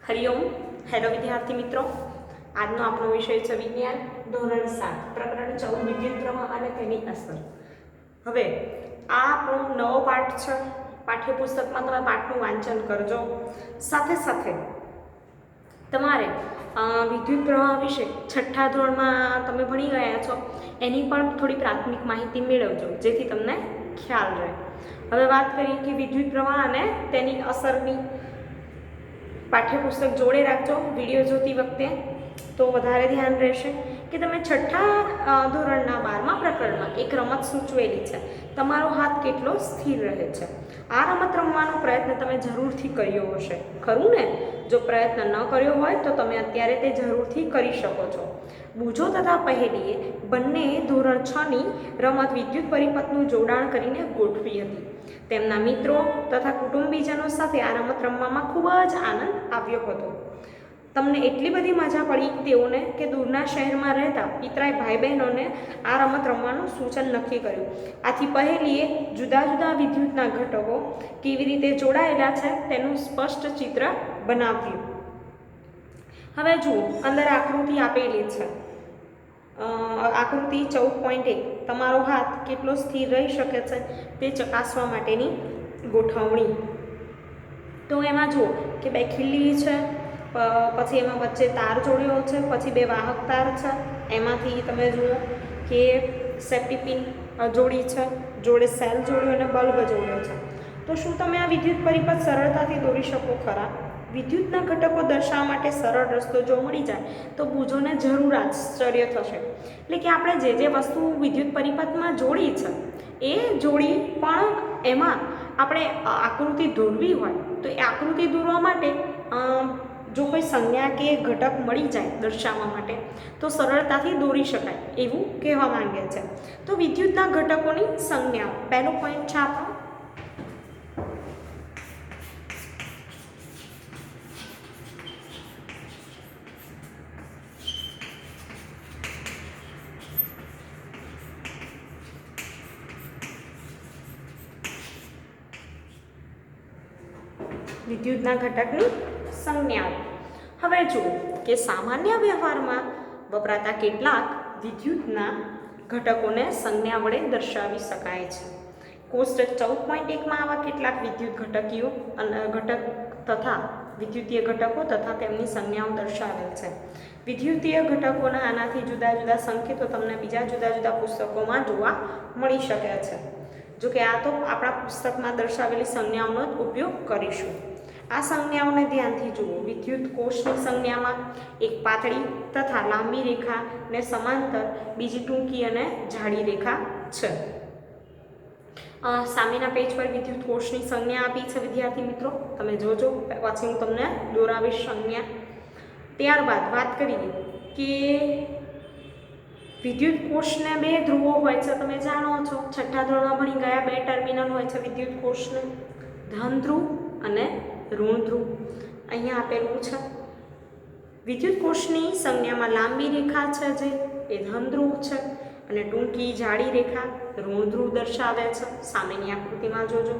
Hariom. Hello विद्यार्थी मित्रों, आज आपनो विषय है विज्ञान धोरण 7 प्रकरण 14 विद्युत प्रवाह और तेनी असर। हवे आ आपणो नवो पाठ छे। पाठ्यपुस्तक में तमे पाठनुं वांचन करजो। साथे साथे तमारे विद्युत प्रवाह विषे छठ्ठा धोरण में तमे भणी गया छो एनी पण थोड़ी प्राथमिक माहिती मेळवजो जेथी तमने ख्याल रहे। हवे बात करीए कि विद्युत प्रवाह अने तेनी असरनी पाठ्यपुस्तक जोड़े राखजो विडियो जोती वखते तो वधारे ध्यान रहेशे कि तमे छठ्ठा धोरणना 12मा प्रकरणमां एक रमत सूचवेली छे। तमारो हाथ केटलो स्थिर रहे छे। आ रमत रमવાનો प्रयत्न तमे जरूरथी कर्यो हशे, खरुं ने? जो प्रयत्न न कर्यो होय तो तमे अत्यारे ते जरूरथी करी शको छो। बूझो तथा पहेलीए बंने धोरण 6 नी रमत विद्युत परिपथनुं जोडाण करीने गोठवी हती। તેમના મિત્રો તથા કુટુંબીજનો સાથે આ રમત રમવામાં ખૂબ જ આનંદ આવ્યો હતો। તમને એટલી બધી મજા પડી તેઓને કે દૂરના શહેરમાં રહેતા પિતરાએ ભાઈ બહેનોને આ રમત રમવાનું સૂચન નક્કી કર્યું। આથી પહેલીએ જુદા જુદા વિદ્યુતના ઘટકો કેવી રીતે જોડાયેલા છે તેનું સ્પષ્ટ ચિત્ર બનાવ્યું। હવે જુઓ, અંદર આકૃતિ આપેલી છે। आकृति 14.1 तमारो हाथ केटलो स्थिर रही शके छे ते चकासवा माटेनी गोठवणी। तो एमां जुओ कि बे खिल्ली छे, पछी एमां वच्चे तार जोड्यो छे, पछी बे वाहक तार छे, एमांथी तमे जुओ कि सेफ्टी पिन जोड़ी छे, जोड़े सेल जोड्यो अने बल्ब जोड्यो छे। तो शुं तमे आ विद्युत परिपथ सरळताथी दोरी शको खरा? विद्युतना घटको दर्शाववा माटे सरळ रस्तो जो मळी जाय तो बूझोने जरूर आश्चर्य थशे। એટલે કે આપણે જે જે વસ્તુ વિદ્યુત પરિપથમાં જોડી છે એ જોડી પણ એમાં આપણે આકૃતિ દોરવી હોય તો એ આકૃતિ દોરવા માટે જો કોઈ સંજ્ઞા કે ઘટક મળી જાય દર્શાવવા માટે તો સરળતાથી દોરી શકાય એવું કહેવા માંગે છે। તો વિદ્યુતના ઘટકોની સંજ્ઞાઓ પહેલો પોઈન્ટ છે આપણો विद्युतना घटकनी संज्ञाओ। हवे जुओ कि सामान्य व्यवहारमां वपराता केटलाक विद्युतना घटकोने संज्ञा वडे दर्शावी शकाय छे। कोष्टक 14.1 में आवा केटलाक विद्युत घटकीओ घटक तथा विद्युतीय घटको तथा तेमनी संज्ञाओ दर्शावेल छे। विद्युतीय घटकोना आनाथी जुदा जुदा संकेतो तमने बीजा जुदा जुदा पुस्तकोमां जोवा मळी शके छे। जो कि आ तो आपणा पुस्तकमां दर्शावेली संज्ञाओनो ज उपयोग करीशुं। आ संज्ञाओने ध्यानथी जुओ। विद्युत कोषनी संज्ञामां एक पातળી तथा लांबी रेखा ने समांतर बीजी टूंकी अने जाडी रेखा छे। सामेना पेज पर विद्युत कोषनी संज्ञा आपी छे विद्यार्थी मित्रों, तमे जोजो, पछी हूँ तमने दोरावीश संज्ञा। त्यारबाद बात करीए कि विद्युत कोषने बे ध्रुवो होय छे। तमे जाणो छो, छठ्ठा धोरणमां भणी गया, बे टर्मिनल होय छे विद्युत कोषने, धन ध्रुव अने ऋण ध्रुव। अहींया आपेલું છે। विद्युत कोषनी संज्ञामां लांबी रेखा छे जे ए धन ध्रुव छे अने टूंकी जाडी रेखा ऋण ध्रुव दर्शावे छे। सामेनी आकृतिमां जोजो।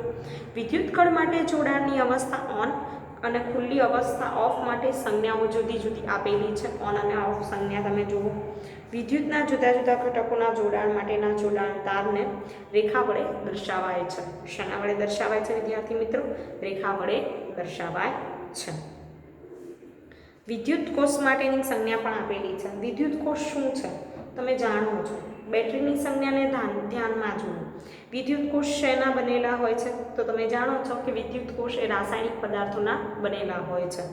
विद्युत कण माटे जोडाणनी अवस्था ऑन अने खुल्ली अवस्था ऑफ माटे संज्ञाओ जुदी जुदी आपेली छे। ऑन अने ऑफ संज्ञा तमे जुओ। विद्युतना जुदा जुदा घटकोना जोडाण माटेना जोडाण तारने रेखा वडे दर्शावाय छे। शेना वडे दर्शावाय छे विद्यार्थी मित्रों? रेखा वडे दर्शावाय छे। विद्युत कोष माटेनी संज्ञा पण आपेली छे। विद्युत कोष शुं छे तमे जाणो छो। बेटरीनी संज्ञाने ध्यानमां जुओ। विद्युत कोष शेना बनेला होय छे तो तमे जाणो छो कि विद्युत कोष ए रासायणिक पदार्थोना बनेला होय छे।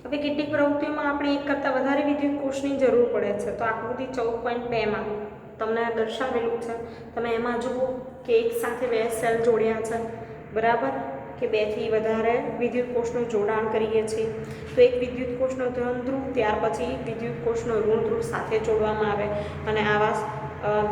हवे કેટલીક પ્રવૃત્તિઓમાં આપણે એક કરતાં વધારે વિદ્યુત કોષની જરૂર પડે છે। તો આકૃતિ 14.2 માં તમને દર્શાવેલું છે। તમે એમાં જુઓ કે એક સાથે બે સેલ જોડ્યા છે, બરાબર? કે બેથી વધારે વિદ્યુત કોષનું જોડાણ કરીએ છીએ તો એક વિદ્યુત કોષનો ધન ધ્રુવ, ત્યાર પછી વિદ્યુત કોષનો ઋણ ધ્રુવ સાથે જોડવામાં આવે અને આવા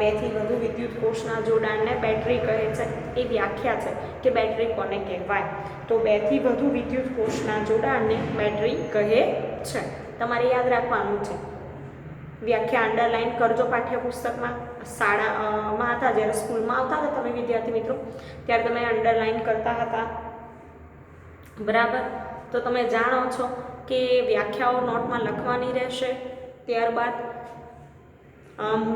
બેથી વધુ વિદ્યુત કોષના જોડાણને બેટરી કહે છે। એ વ્યાખ્યા છે કે બેટરી કોને કહેવાય। તો બેથી વધુ વિદ્યુત કોષના જોડાણને બેટરી કહે છે। તમારે યાદ રાખવાનું છે। વ્યાખ્યા અંડરલાઈન કરજો પાઠ્યપુસ્તકમાં। શાળામાં હતા જ્યારે સ્કૂલમાં આવતા હતા તમે વિદ્યાર્થી મિત્રો ત્યારે તમે અંડરલાઈન કરતા હતા, બરાબર? તો તમે જાણો છો કે વ્યાખ્યાઓ નોટમાં લખવાની રહેશે. ત્યારબાદ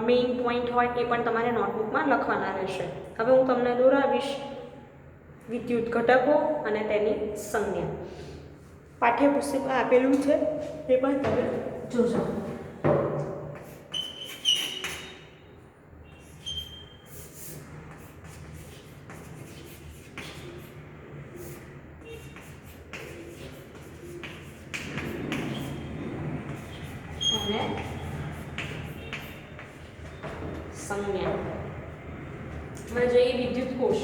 મેઇન પોઈન્ટ હોય એ પણ તમારે નોટબુકમાં લખવાના રહેશે. હવે હું તમને દોરાવીશ વિદ્યુત ઘટકો અને તેની સંજ્ઞા. પાઠ્યપુસ્તકમાં આપેલું છે તે પણ તમે જોજો. સંજ્ઞા. હવે જોઈએ વિદ્યુત કોષ.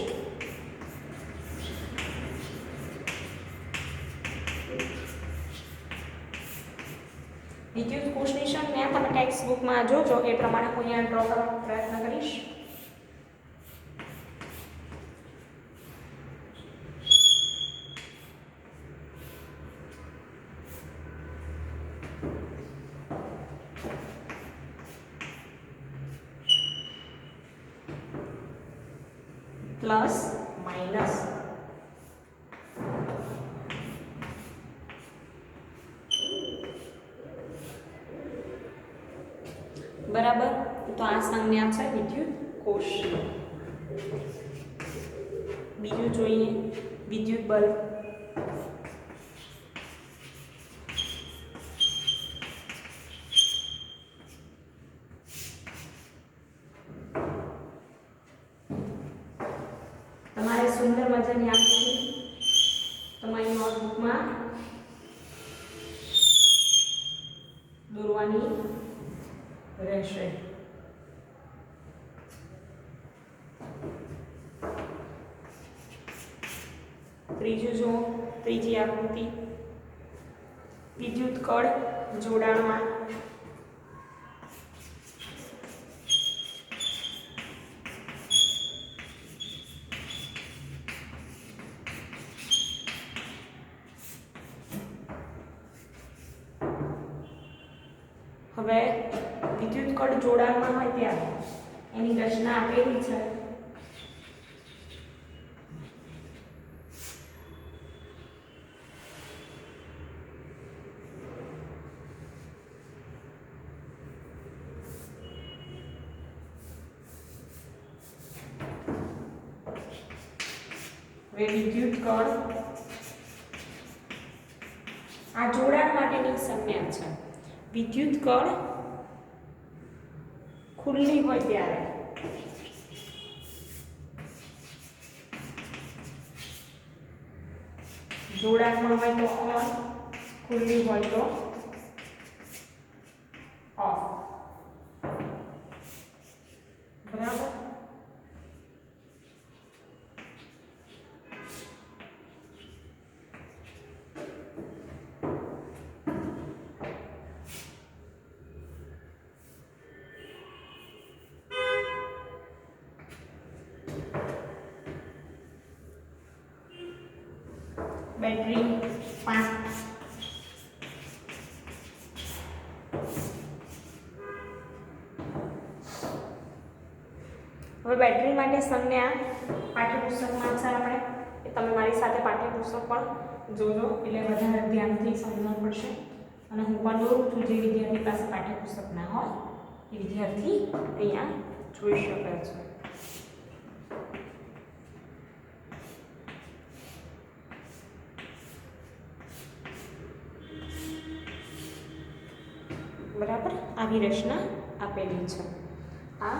વિદ્યુત કોષની સંજ્ઞા તમે ટેક્સ્ટ બુકમાં જોજો એ પ્રમાણે હું અહીંયા ડ્રો કરવાનો પ્રયત્ન કરીશ. Plus minus. બરાબર. તો આ સંજ્ઞા છે વિદ્યુત કોષ. બીજું જોઈએ વિદ્યુત બલ્બ. તમારે સુંદર મજાની આકૃતિ તમારી નોટબુકમાં દોરવાની રહેશે. ત્રીજું જો ત્રીજી આકૃતિ વિદ્યુત કળ જોડાણમાં. હવે વિદ્યુત કળ જોડાણમાં હોય ત્યારે એની રચના આપેલી છે. હવે વિદ્યુત કળ આ જોડાણ માટેની સંજ્ઞા છે. વિદ્યુત કળ ખુલ્લી હોય ત્યારે જોડાણમાં હોય તો ઓન, ખુલ્લી હોય તો ઓફ. બરાબર. બેટરી 5. હવે બેટરી માટે સંજ્ઞા પાઠ્યપુસ્તકમાં છે આપણે એ તમે મારી સાથે પાઠ્યપુસ્તક પણ જોજો એટલે વધારે ધ્યાનથી સમજવું પડશે. અને હું પણ દોરું છું જે વિદ્યાર્થી પાસે પાઠ્યપુસ્તક ના હોય એ વિદ્યાર્થી અહીંયા જોઈ શકે છે. બરાબર. આવી રચના આપેલી છે. આ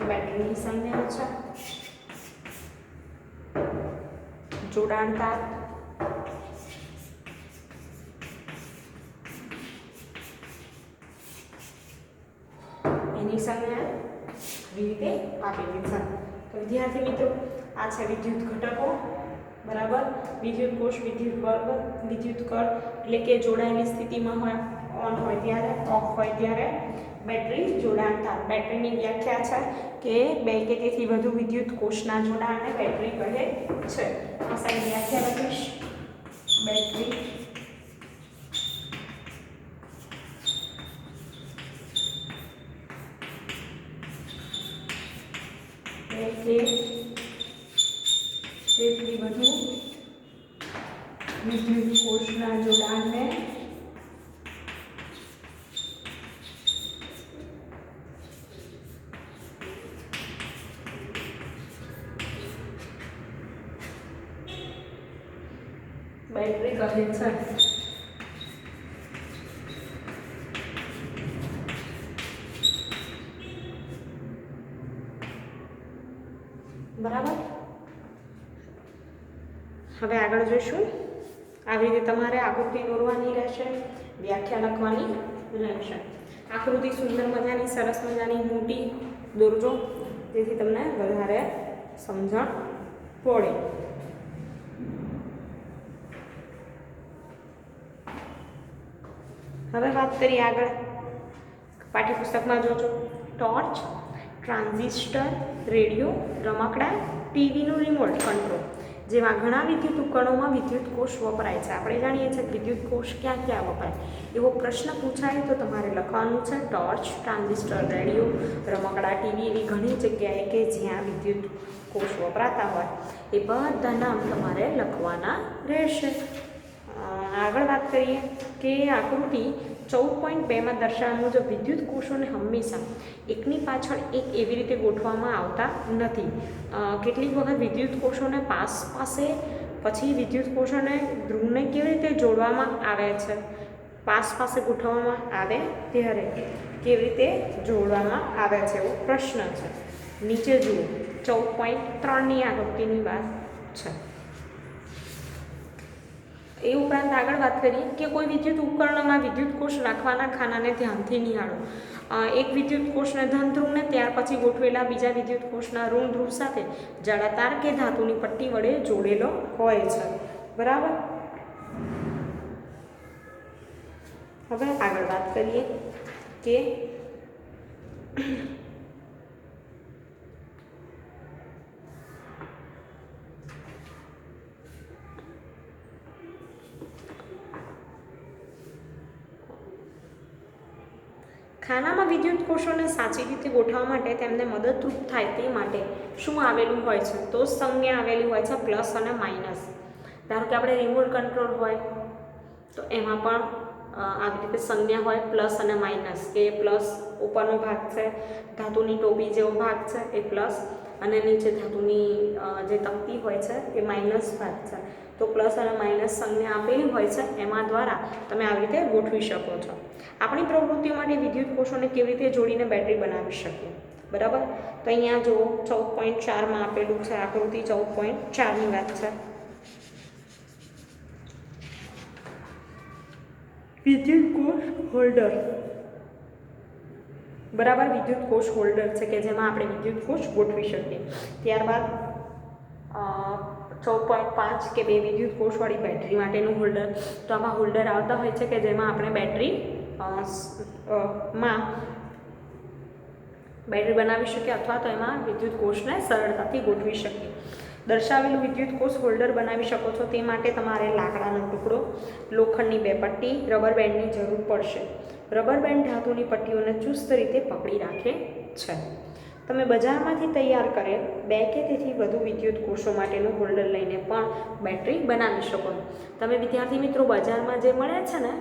બેટરીની સંજ્ઞા છે. જોડાણ તાર, એની સંજ્ઞા આવી રીતે આપેલી છે. તો વિદ્યાર્થી મિત્રો આ છે વિદ્યુત ઘટકો. બરાબર. વિદ્યુત કોષ, વિદ્યુત બલ્બ, વિદ્યુત કળ એટલે કે જોડાયેલી સ્થિતિમાં હોય, ઓન હોય ત્યારે, ઓફ હોય ત્યારે. બેટરી જોડાણ તાર. બેટરીની વ્યાખ્યા છે કે બે કે તેથી વધુ વિદ્યુત કોષના જોડાણને બેટરી કહે છે. આ સાઈડ વ્યાખ્યા લખીશ. બેટરી કે તેથી વધુ વિદ્યુત કોષના જોડાણને બેટરી કહે છે. બરાબર. હવે આગળ જોઈશું. આવી રીતે તમારે આકૃતિ દોરવાની રહેશે, વ્યાખ્યા લખવાની રહેશે. આકૃતિ સુંદર મજાની, સરસ મજાની, મોટી દોરજો, જેથી તમને વધારે સમજણ પડે. હવે વાત કરીએ આગળ. પાઠ્યપુસ્તકમાં જોજો ટોર્ચ, ટ્રાન્ઝિસ્ટર, રેડિયો, રમકડા, ટીવીનું રિમોટ કંટ્રોલ જેવા ઘણા વિદ્યુત ઉપકરણોમાં વિદ્યુત કોષ વપરાય છે. આપણે જાણીએ છીએ કે વિદ્યુત કોષ ક્યાં ક્યાં વપરાય. એવો પ્રશ્ન પૂછાય તો તમારે લખવાનું છે ટોર્ચ, ટ્રાન્ઝિસ્ટર, રેડિયો, રમકડા, ટીવી, એવી ઘણી જગ્યાએ કે જ્યાં વિદ્યુત કોષ વપરાતા હોય એ બધા નામ તમારે લખવાના રહેશે. આગળ વાત કરીએ કે આકૃતિ 14.2માં દર્શાવ્યા મુજબ વિદ્યુત કોષોને હંમેશા એકની પાછળ એક એવી રીતે ગોઠવવામાં આવતા નથી. કેટલીક વખત વિદ્યુત કોષોને પાસે પછી વિદ્યુત કોષોને ધ્રુવને કેવી રીતે જોડવામાં આવે છે, પાસે ગોઠવવામાં આવે ત્યારે કેવી રીતે જોડવામાં આવે છે એવો પ્રશ્ન છે. નીચે જુઓ 14.3ની આકૃતિની વાત છે. એ ઉપરાંત આગળ વાત કરીએ કે કોઈ વિદ્યુત ઉપકરણમાં વિદ્યુત કોષ રાખવાના ખાનાને ધ્યાનથી નિહાળો. એક વિદ્યુત કોષને ધન ધ્રુવને ત્યાર પછી ગોઠવેલા બીજા વિદ્યુત કોષના ઋણ ધ્રુવ સાથે જળાતાર કે ધાતુની પટ્ટી વડે જોડેલો હોય છે. બરાબર. હવે આગળ વાત કરીએ કે ખાનામાં વિદ્યુત કોષોને સાચી રીતે ગોઠવવા માટે તેમને મદદરૂપ થાય તે માટે શું આવેલું હોય છે? તો સંજ્ઞા આવેલી હોય છે પ્લસ અને માઇનસ. ધારો કે આપણે રિમોટ કંટ્રોલ હોય તો એમાં પણ આવી રીતે સંજ્ઞા હોય પ્લસ અને માઇનસ, કે પ્લસ ઉપરનો ભાગ છે, ધાતુની ટોપી જેવો ભાગ છે એ પ્લસ, અને નીચે ધાતુની જે તકતી હોય છે એ માઇનસ ભાગ છે. તો પ્લસ અને માઇનસ સંજ્ઞા આપેલી હોય છે, એમાં દ્વારા તમે આવી રીતે ગોઠવી શકો છો. આપણી પ્રવૃત્તિઓ માટે વિદ્યુત કોષોને કેવી રીતે જોડીને બેટરી બનાવી શકીએ. બરાબર. તો અહીંયા જો 14.4માં આપેલું છે, આકૃતિ 14.4ની વાત છે. વિદ્યુત કોષ હોલ્ડર. બરાબર. વિદ્યુત કોષ હોલ્ડર છે કે જેમાં આપણે વિદ્યુત કોષ ગોઠવી શકીએ. ત્યારબાદ 14.5 કે બે વિદ્યુત કોષવાળી બેટરી માટેનું હોલ્ડર. તો આમાં હોલ્ડર આવતા હોય છે કે જેમાં આપણે બેટરી બનાવી શકીએ અથવા તો એમાં વિદ્યુત કોષને સરળતાથી ગોઠવી શકીએ. દર્શાવેલું વિદ્યુત કોષ હોલ્ડર બનાવી શકો છો તે માટે તમારે લાકડાનો ટુકડો, લોખંડની બે પટ્ટી, રબર બેન્ડની જરૂર પડશે. રબર બેન્ડ ધાતુની પટ્ટીઓને ચુસ્ત રીતે પકડી રાખે છે. તમે બજારમાંથી તૈયાર કરેલ 2 કે તેથી વધુ વિદ્યુત કોષો માટેનું હોલ્ડર લઈને પણ બેટરી બનાવી શકો. તમે વિદ્યાર્થી મિત્રો બજારમાં જે મળે છે ને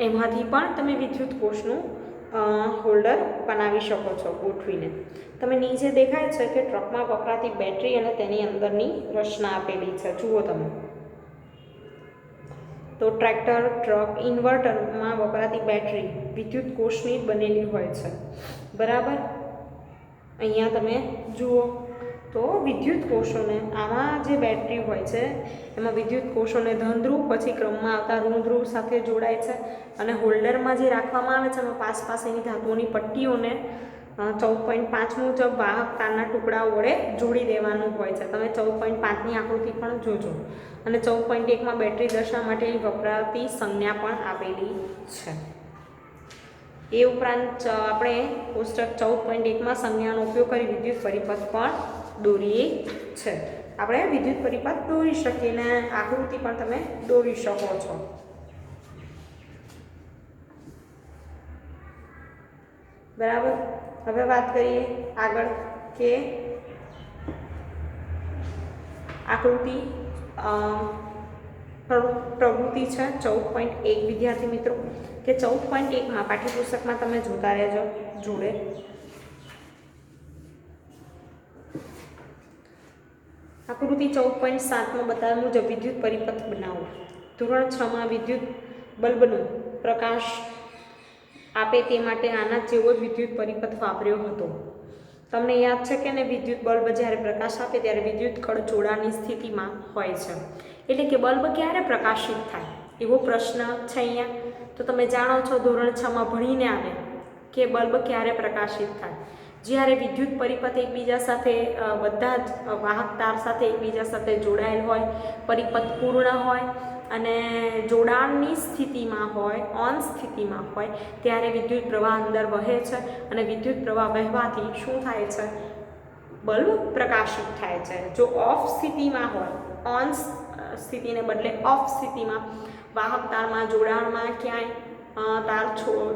એમાંથી પણ તમે વિદ્યુત કોષનું હોલ્ડર બનાવી શકો છો ગોઠવીને. તમે નીચે દેખાય છે કે ટ્રકમાં વપરાતી બેટરી અને તેની અંદરની રચના આપેલી છે. જુઓ તમે. તો ટ્રેક્ટર, ટ્રક, ઇન્વર્ટરમાં વપરાતી બેટરી વિદ્યુત કોષની બનેલી હોય છે. બરાબર. અહીંયા તમે જુઓ તો વિદ્યુત કોષોને આમાં જે બેટરી હોય છે એમાં વિદ્યુત કોષોને ધન ધ્રુવ પછી ક્રમમાં આવતા ઋણ ધ્રુવ સાથે જોડાય છે, અને હોલ્ડરમાં જે રાખવામાં આવે છે એમાં પાસેની ધાતુઓની પટ્ટીઓને 14.5 મુજબ વાહક તારના ટુકડાઓ વડે જોડી દેવાનું હોય છે. તમે 14.5ની આકૃતિ પણ જોજો. અને 14.1માં બેટરી દર્શાવવા માટે વપરાતી સંજ્ઞા પણ આપેલી છે. એ ઉપરાંત આપણે કોષ્ટક 14.1માં સંજ્ઞાનો ઉપયોગ કરી વિદ્યુત પરિપથ પણ દોરીએ છે. આપણે વિદ્યુત પરિપથ દોરી શકીએ ને આકૃતિ પણ તમે દોરી શકો છો. બરાબર. હવે વાત કરીએ આગળ કે આકૃતિ પ્રવૃત્તિ છે 14.1 વિદ્યાર્થી મિત્રો, કે 14.1માં પાઠ્યપુસ્તકમાં તમે જોતા રહેજો જોડે. આકૃતિ 14.7માં બતાવ્યા મુજબ વિદ્યુત પરિપથ બનાવો. ધોરણ 6માં વિદ્યુત બલ્બનો પ્રકાશ આપે તે માટે આના જેવો જ વિદ્યુત પરિપથ વાપર્યો હતો. તમને યાદ છે કે ને, વિદ્યુત બલ્બ જ્યારે પ્રકાશ આપે ત્યારે વિદ્યુત કળ જોડાણની સ્થિતિમાં હોય છે. એટલે કે બલ્બ ક્યારે પ્રકાશિત થાય એવો પ્રશ્ન છે અહીંયા. તો તમે જાણો છો ધોરણ 6માં ભણીને આવે કે બલ્બ ક્યારે પ્રકાશિત થાય, જ્યારે વિદ્યુત પરિપથ એકબીજા સાથે બધા જ વાહક તાર સાથે એકબીજા સાથે જોડાયેલ હોય, પરિપથ પૂર્ણ હોય અને જોડાણની સ્થિતિમાં હોય, ઓન સ્થિતિમાં હોય, ત્યારે વિદ્યુત પ્રવાહ અંદર વહે છે અને વિદ્યુત પ્રવાહ વહેવાથી શું થાય છે? બલ્બ પ્રકાશિત થાય છે. જો ઓફ સ્થિતિમાં હોય, ઓન સ્થિતિને બદલે ઓફ સ્થિતિમાં, વાહક તારમાં જોડાણમાં ક્યાંય તાર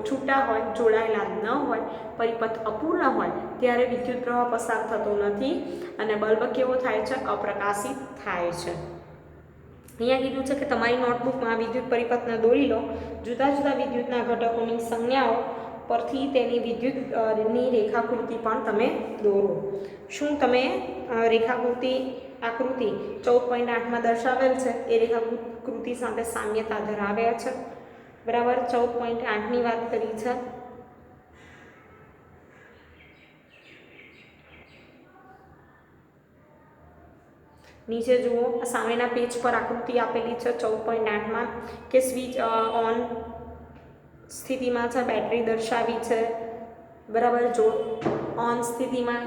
છૂટા હોય, જોડાયેલા ન હોય, પરિપથ અપૂર્ણ હોય, ત્યારે વિદ્યુત પ્રવાહ પસાર થતો નથી અને બલ્બ કેવો થાય છે? અપ્રકાશિત થાય છે. અહીંયા કીધું છે કે તમારી નોટબુકમાં વિદ્યુત પરિપથને દોરી લો. જુદા જુદા વિદ્યુતના ઘટકોની સંજ્ઞાઓ પરથી તેની વિદ્યુતની રેખાકૃતિ પણ તમે દોરો. શું તમે રેખાકૃતિ આકૃતિ 14.8માં દર્શાવેલ છે એ રેખાકૃતિ સાથે સામ્યતા ધરાવે છે? બરાબર, 14.8ની વાત કરી છે. નીચે જુઓ, સામેના પેજ પર આકૃતિ આપેલી છે 14.8માં કે સ્વિચ ઓન સ્થિતિમાં છે, બેટરી દર્શાવી છે. બરાબર, જો ઓન સ્થિતિમાં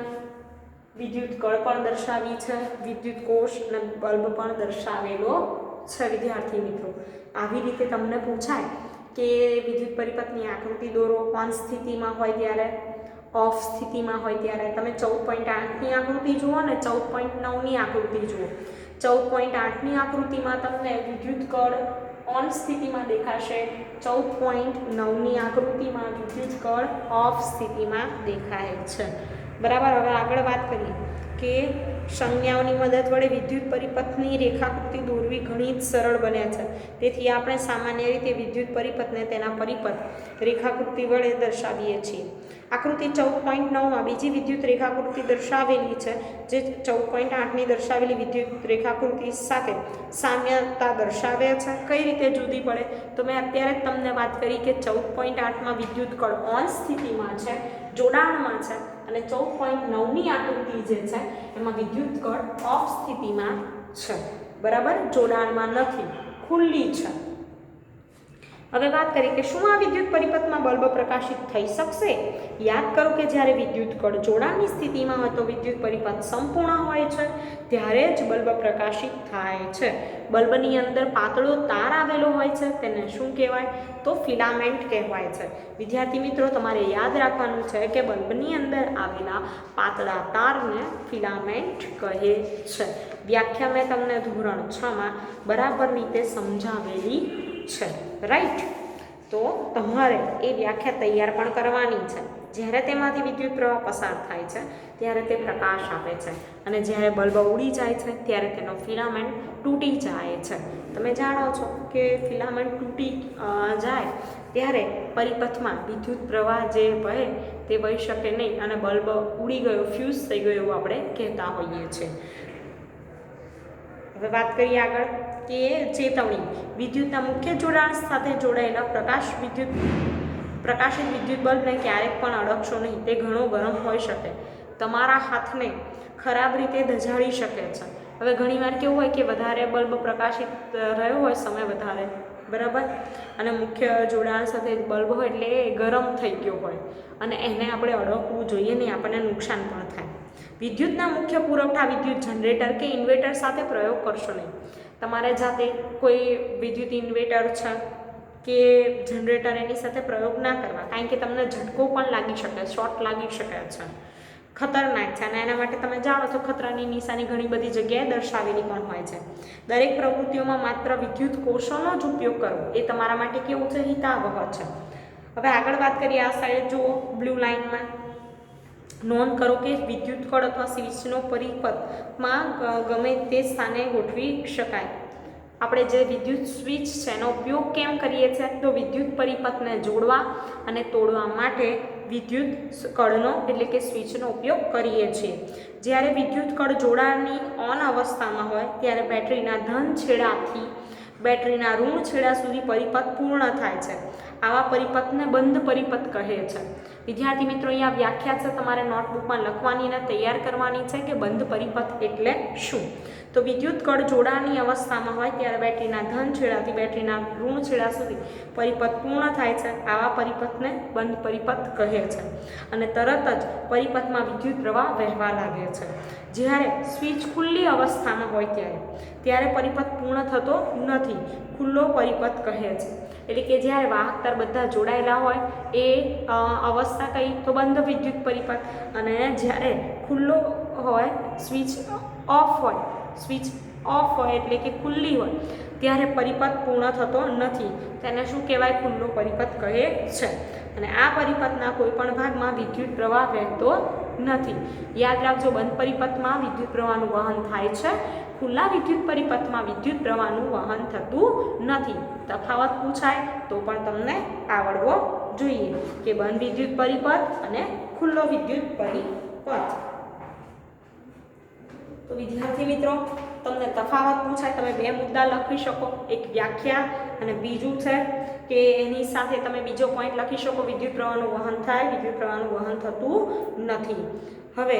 વિદ્યુત કળ પણ દર્શાવી છે, વિદ્યુત કોષ અને બલ્બ પણ દર્શાવેલો છે. વિદ્યાર્થી મિત્રો, આવી રીતે તમને પૂછાય કે વિદ્યુત પરિપથની આકૃતિ દોરો, ઓન સ્થિતિમાં હોય ત્યારે, ઓફ સ્થિતિમાં હોય ત્યારે. તમે 14.8ની આકૃતિ જુઓ ને 14.9ની આકૃતિ જુઓ. 14.8ની આકૃતિમાં તમને વિદ્યુત કળ ઓન સ્થિતિમાં દેખાશે, 14.9ની આકૃતિમાં વિદ્યુત કળ ઓફ સ્થિતિમાં દેખાય છે. બરાબર, હવે આગળ વાત કરીએ કે સંજ્ઞાઓની મદદ વડે વિદ્યુત પરિપથની રેખાકૃતિ દોરવી ઘણી જ સરળ બને છે. તેથી આપણે સામાન્ય રીતે વિદ્યુત પરિપથને તેના પરિપથ રેખાકૃતિ વડે દર્શાવીએ છીએ. આકૃતિ 14.9માં બીજી વિદ્યુત રેખાકૃતિ દર્શાવેલી છે, જે 14.8ની દર્શાવેલી વિદ્યુત રેખાકૃતિ સાથે સામ્યતા દર્શાવે છે. કઈ રીતે જુદી પડે? તો મેં અત્યારે જ તમને વાત કરી કે 14.8માં વિદ્યુત કળ ઓન સ્થિતિમાં છે, જોડાણમાં છે, અને 14.9ની આકૃતિ જે છે એમાં વિદ્યુત કળ ઓફ સ્થિતિમાં છે. બરાબર, જોડાણમાં નથી, ખુલ્લી છે. હવે વાત કરીએ કે શું આ વિદ્યુત પરિપથમાં બલ્બ પ્રકાશિત થઈ શકશે? યાદ કરો કે જ્યારે વિદ્યુત કળ જોડાણની સ્થિતિમાં હોય તો વિદ્યુત પરિપથ સંપૂર્ણ હોય છે, ત્યારે જ બલ્બ પ્રકાશિત થાય છે. બલ્બની અંદર પાતળો તાર આવેલો હોય છે, તેને શું કહેવાય? તો ફિલામેન્ટ કહેવાય છે. વિદ્યાર્થી મિત્રો, તમારે યાદ રાખવાનું છે કે બલ્બની અંદર આવેલા પાતળા તારને ફિલામેન્ટ કહે છે. વ્યાખ્યા મેં તમને ધોરણ 6માં બરાબર રીતે સમજાવેલી છે. રાઈટ, તો તમારે એ વ્યાખ્યા તૈયાર પણ કરવાની છે. જ્યારે તેમાંથી વિદ્યુત પ્રવાહ પસાર થાય છે ત્યારે તે પ્રકાશ આપે છે અને જ્યારે બલ્બ ઉડી જાય છે ત્યારે તેનો ફિલામેન્ટ તૂટી જાય છે. તમે જાણો છો કે ફિલામેન્ટ તૂટી જાય ત્યારે પરિપથમાં વિદ્યુત પ્રવાહ જે વહે તે વહી શકે નહીં અને બલ્બ ઉડી ગયો, ફ્યુઝ થઈ ગયો એવું આપણે કહેતા હોઈએ છીએ. હવે વાત કરીએ આગળ કે ચેતવણી. વિદ્યુતના મુખ્ય જોડાણ સાથે જોડાયેલા પ્રકાશિત વિદ્યુત બલ્બને ક્યારેક પણ અડકશો નહીં, તે ઘણો ગરમ હોઈ શકે, તમારા હાથને ખરાબ રીતે દઝાડી શકે છે. હવે ઘણીવાર કેવું હોય કે વધારે બલ્બ પ્રકાશિત રહ્યો હોય, સમય વધારે, બરાબર, અને મુખ્ય જોડાણ સાથે બલ્બ હોય એટલે એ ગરમ થઈ ગયો હોય અને એને આપણે અડકવું જોઈએ નહીં, આપણને નુકસાન પણ થાય. વિદ્યુતના મુખ્ય પુરવઠા વિદ્યુત જનરેટર કે ઇન્વર્ટર સાથે પ્રયોગ કરશો નહીં. તમારે જાતે કોઈ વિદ્યુત ઇન્વર્ટર છે કે જનરેટર એની સાથે પ્રયોગ ના કરવા, કારણ કે તમને ઝટકો પણ લાગી શકે, શોર્ટ લાગી શકે છે, ખતરનાક છે અને એના માટે તમે જાણો છો ખતરાની નિશાની ઘણી બધી જગ્યાએ દર્શાવેલી પણ હોય છે. દરેક પ્રવૃત્તિઓમાં માત્ર વિદ્યુત કોષોનો જ ઉપયોગ કરવો એ તમારા માટે કેવું છે? હિતાવહ છે. હવે આગળ વાત કરીએ, આ સાઈડ જુઓ બ્લુ લાઇનમાં નોંધ કરો કે વિદ્યુત કળ અથવા સ્વિચનો પરિપથમાં ગમે તે સ્થાને ગોઠવી શકાય. આપણે જે વિદ્યુત સ્વિચ છે એનો ઉપયોગ કેમ કરીએ છીએ? તો વિદ્યુત પરિપથને જોડવા અને તોડવા માટે વિદ્યુત કળનો એટલે કે સ્વિચનો ઉપયોગ કરીએ છીએ. જ્યારે વિદ્યુત કળ જોડાણની ઓન અવસ્થામાં હોય ત્યારે બેટરીના ધન છેડાથી બેટરીના ઋણ છેડા સુધી પરિપથ પૂર્ણ થાય છે. આવા પરિપથને બંધ પરિપથ કહે છે. વિદ્યાર્થી મિત્રો, અહીંયા વ્યાખ્યા છે, તમારે નોટબુકમાં લખવાની અને તૈયાર કરવાની છે કે બંધ પરિપથ એટલે શું. તો વિદ્યુત કળ જોડાણની અવસ્થામાં હોય ત્યારે બેટરીના ધન છેડાથી બેટરીના ઋણ છેડા સુધી પરિપથ પૂર્ણ થાય છે. આવા પરિપથને બંધ પરિપથ કહે છે અને તરત જ પરિપથમાં વિદ્યુત પ્રવાહ વહેવા લાગે છે. જ્યારે સ્વિચ ખુલ્લી અવસ્થામાં હોય ત્યારે પરિપથ પૂર્ણ થતો નથી, ખુલ્લો પરિપથ કહે છે. એટલે કે જ્યારે વાહક તાર બધા જોડાયેલા હોય એ અવસ્થા કઈ? તો બંધ વિદ્યુત પરિપથ. અને જ્યારે ખુલ્લો હોય, સ્વિચ ઓફ હોય એટલે કે ખુલ્લી હોય ત્યારે પરિપથ પૂર્ણ થતો નથી. તેને શું કહેવાય? ખુલ્લો પરિપથ કહે છે. અને આ પરિપથના કોઈ પણ ભાગમાં વિદ્યુત પ્રવાહ વહેતો નથી. યાદ રાખજો, બંધ પરિપથમાં વિદ્યુત પ્રવાહનું વહન થાય છે, ખુલ્લા વિદ્યુત પરિપથમાં વિદ્યુત પ્રવાહનું વહન થતું નથી. તફાવત પૂછાય તો પણ તમને આવડવો જોઈએ કે બંધ વિદ્યુત પરિપથ અને ખુલ્લો વિદ્યુત પરિપથ. તો વિદ્યાર્થી મિત્રો, તમને તફાવત પૂછાય તમે બે મુદ્દા લખી શકો, એક વ્યાખ્યા અને બીજું છે કે એની સાથે તમે બીજો પોઈન્ટ લખી શકો, વિદ્યુત પ્રવાહનું વહન થાય, વિદ્યુત પ્રવાહનું વહન થતું નથી. હવે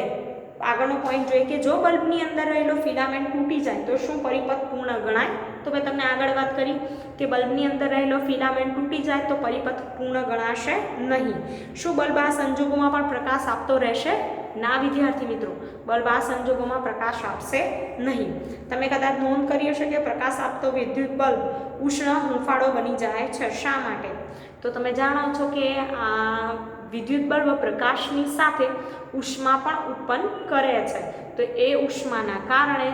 આગળનો પોઈન્ટ જોઈએ કે જો બલ્બની અંદર રહેલો ફિલામેન્ટ તૂટી જાય તો શું પરિપથ પૂર્ણ ગણાય? તો મેં તમને આગળ વાત કરી કે બલ્બની અંદર રહેલો ફિલામેન્ટ તૂટી જાય તો પરિપથ પૂર્ણ ગણાશે નહીં. શું બલ્બ આ સંજોગોમાં પણ પ્રકાશ આપતો રહેશે? ના વિદ્યાર્થી મિત્રો, બલ્બ આ સંજોગોમાં પ્રકાશ આપશે નહીં. તમે કદાચ નોંધ કરી હશે કે પ્રકાશ આપતો વિદ્યુત બલ્બ ઉષ્ણ હૂંફાળો બની જાય છે. શા માટે? તો તમે જાણો છો કે આ વિદ્યુત બલ્બ પ્રકાશની સાથે ઉષ્મા પણ ઉત્પન્ન કરે છે. તો એ ઉષ્માના કારણે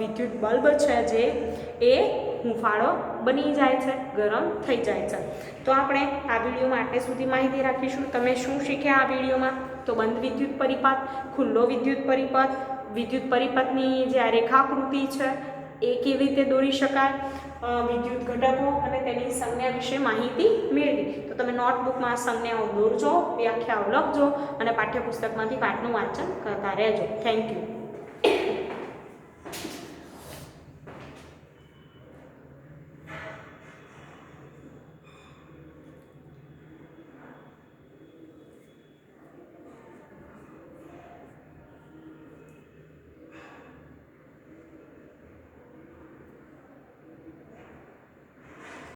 વિદ્યુત બલ્બ છે જે એ હૂંફાળો બની જાય છે, ગરમ થઈ જાય છે. તો આપણે આ વિડીયોમાં આટલે સુધી માહિતી રાખીશું. તમે શું શીખ્યા આ વિડીયોમાં? તો બંધ વિદ્યુત પરિપથ, ખુલ્લો વિદ્યુત પરિપથ, વિદ્યુત પરિપથની જે આ રેખાકૃતિ છે એ કેવી રીતે દોરી શકાય, વિદ્યુત ઘટકો અને તેની સંજ્ઞા વિશે માહિતી મેળવી. તો તમે નોટબુકમાં સંજ્ઞાઓ દોરજો, વ્યાખ્યાઓ લખજો અને પાઠ્યપુસ્તકમાંથી પાઠનું વાંચન કરતા રહેજો. Thank you.